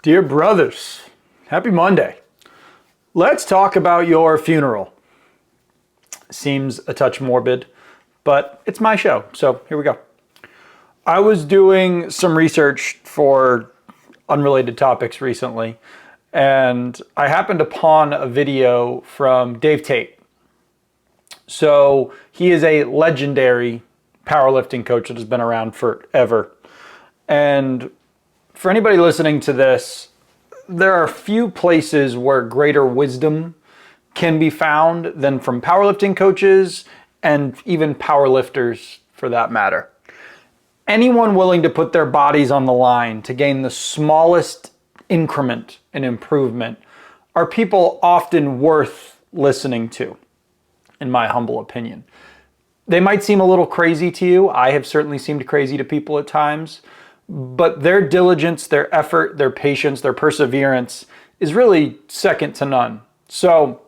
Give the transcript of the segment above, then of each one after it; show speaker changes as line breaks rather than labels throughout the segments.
Dear brothers, happy Monday. Let's talk about your funeral. Seems a touch morbid, but it's my show, so here we go. I was doing some research for unrelated topics recently, and I happened upon a video from Dave Tate. So he is a legendary powerlifting coach that has been around forever. And for anybody listening to this, there are few places where greater wisdom can be found than from powerlifting coaches and even powerlifters for that matter. Anyone willing to put their bodies on the line to gain the smallest increment in improvement are people often worth listening to, in my humble opinion. They might seem a little crazy to you. I have certainly seemed crazy to people at times. But their diligence, their effort, their patience, their perseverance is really second to none. So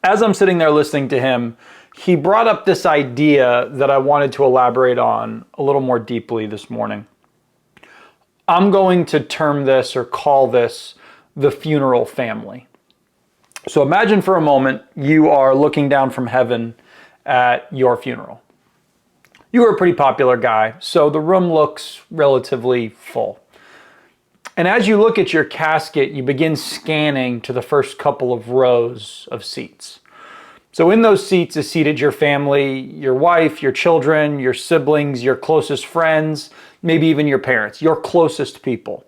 as I'm sitting there listening to him, he brought up this idea that I wanted to elaborate on a little more deeply this morning. I'm going to term this or call this the funeral family. So imagine for a moment you are looking down from heaven at your funeral. You were a pretty popular guy, so the room looks relatively full. And as you look at your casket, you begin scanning to the first couple of rows of seats. So in those seats is seated your family, your wife, your children, your siblings, your closest friends, maybe even your parents, your closest people.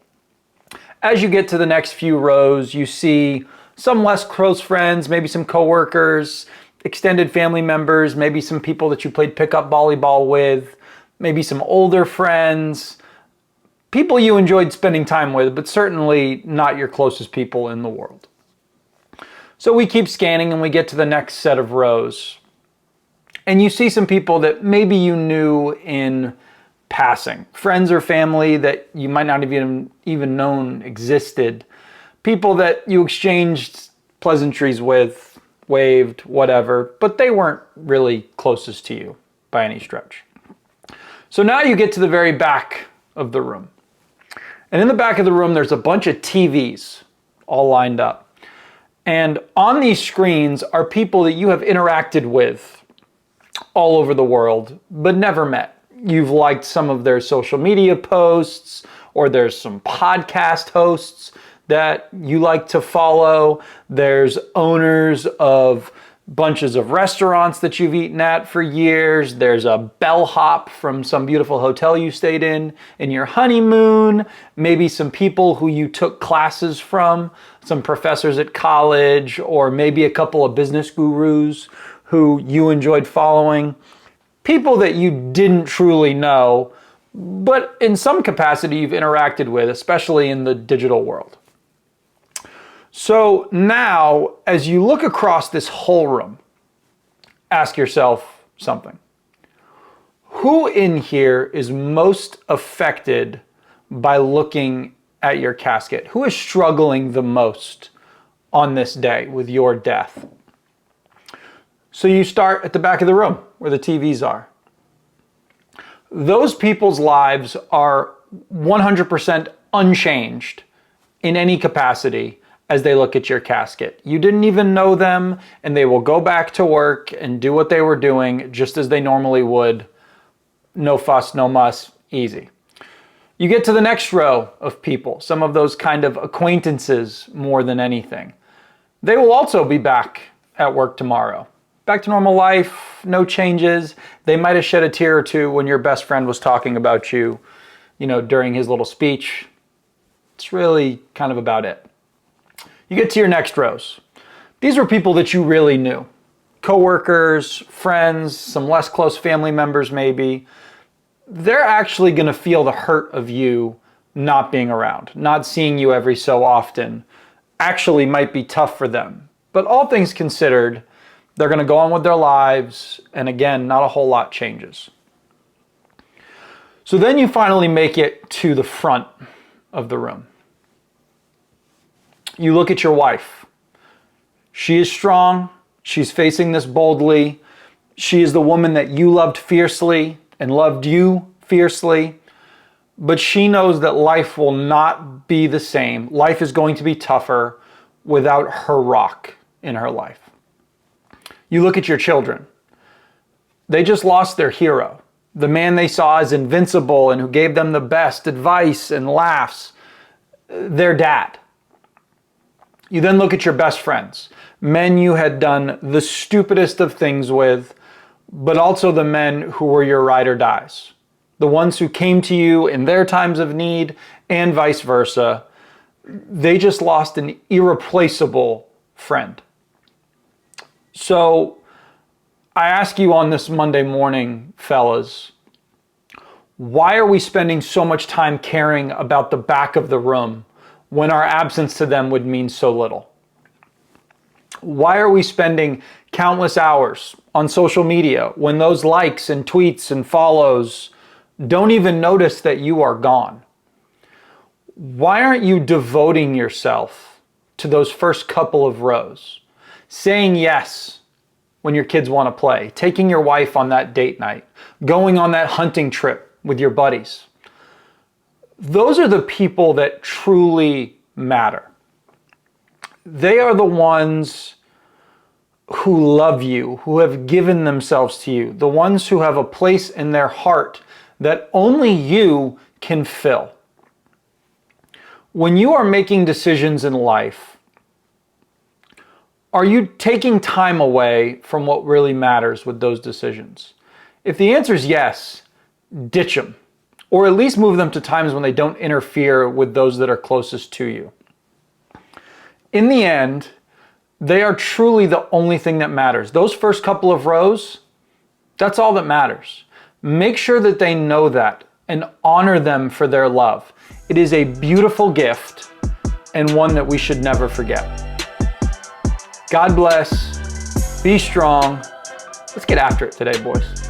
As you get to the next few rows, you see some less close friends, maybe some coworkers, extended family members, maybe some people that you played pickup volleyball with, maybe some older friends, people you enjoyed spending time with, but certainly not your closest people in the world. So we keep scanning and we get to the next set of rows. And you see some people that maybe you knew in passing, friends or family that you might not have even known existed, people that you exchanged pleasantries with, waved, whatever, but they weren't really closest to you by any stretch. So now you get to the very back of the room. And in the back of the room, there's a bunch of TVs all lined up. And on these screens are people that you have interacted with all over the world, but never met. You've liked some of their social media posts, or there's some podcast hosts that you like to follow. There's owners of bunches of restaurants that you've eaten at for years. There's a bellhop from some beautiful hotel you stayed in your honeymoon. Maybe some people who you took classes from, some professors at college, or maybe a couple of business gurus who you enjoyed following. People that you didn't truly know, but in some capacity you've interacted with, especially in the digital world. So now, as you look across this whole room, ask yourself something. Who in here is most affected by looking at your casket? Who is struggling the most on this day with your death? So you start at the back of the room where the TVs are. Those people's lives are 100% unchanged in any capacity as they look at your casket. You didn't even know them, and they will go back to work and do what they were doing just as they normally would. No fuss, no muss, easy. You get to the next row of people, some of those kind of acquaintances more than anything. They will also be back at work tomorrow. Back to normal life, no changes. They might have shed a tear or two when your best friend was talking about you, during his little speech. It's really kind of about it. You get to your next rows. These were people that you really knew. Coworkers, friends, some less close family members maybe. They're actually going to feel the hurt of you not being around, not seeing you every so often. Actually might be tough for them. But all things considered, they're going to go on with their lives, and again, not a whole lot changes. So then you finally make it to the front of the room. You look at your wife. She is strong. She's facing this boldly. She is the woman that you loved fiercely and loved you fiercely. but she knows that life will not be the same. Life is going to be tougher without her rock in her life. You look at your children. They just lost their hero, the man they saw as invincible and who gave them the best advice and laughs, their dad. You then look at your best friends, men you had done the stupidest of things with, but also the men who were your ride or dies, the ones who came to you in their times of need and vice versa. They just lost an irreplaceable friend. So I ask you on this Monday morning, fellas, why are we spending so much time caring about the back of the room when our absence to them would mean so little? Why are we spending countless hours on social media when those likes and tweets and follows don't even notice that you are gone? Why aren't you devoting yourself to those first couple of rows? Saying yes when your kids want to play, taking your wife on that date night, going on that hunting trip with your buddies. Those are the people that truly matter. They are the ones who love you, who have given themselves to you, the ones who have a place in their heart that only you can fill. When you are making decisions in life, are you taking time away from what really matters with those decisions? If the answer is yes, ditch them, or at least move them to times when they don't interfere with those that are closest to you. In the end, they are truly the only thing that matters. Those first couple of rows, that's all that matters. Make sure that they know that and honor them for their love. It is a beautiful gift and one that we should never forget. God bless. Be strong. Let's get after it today, boys.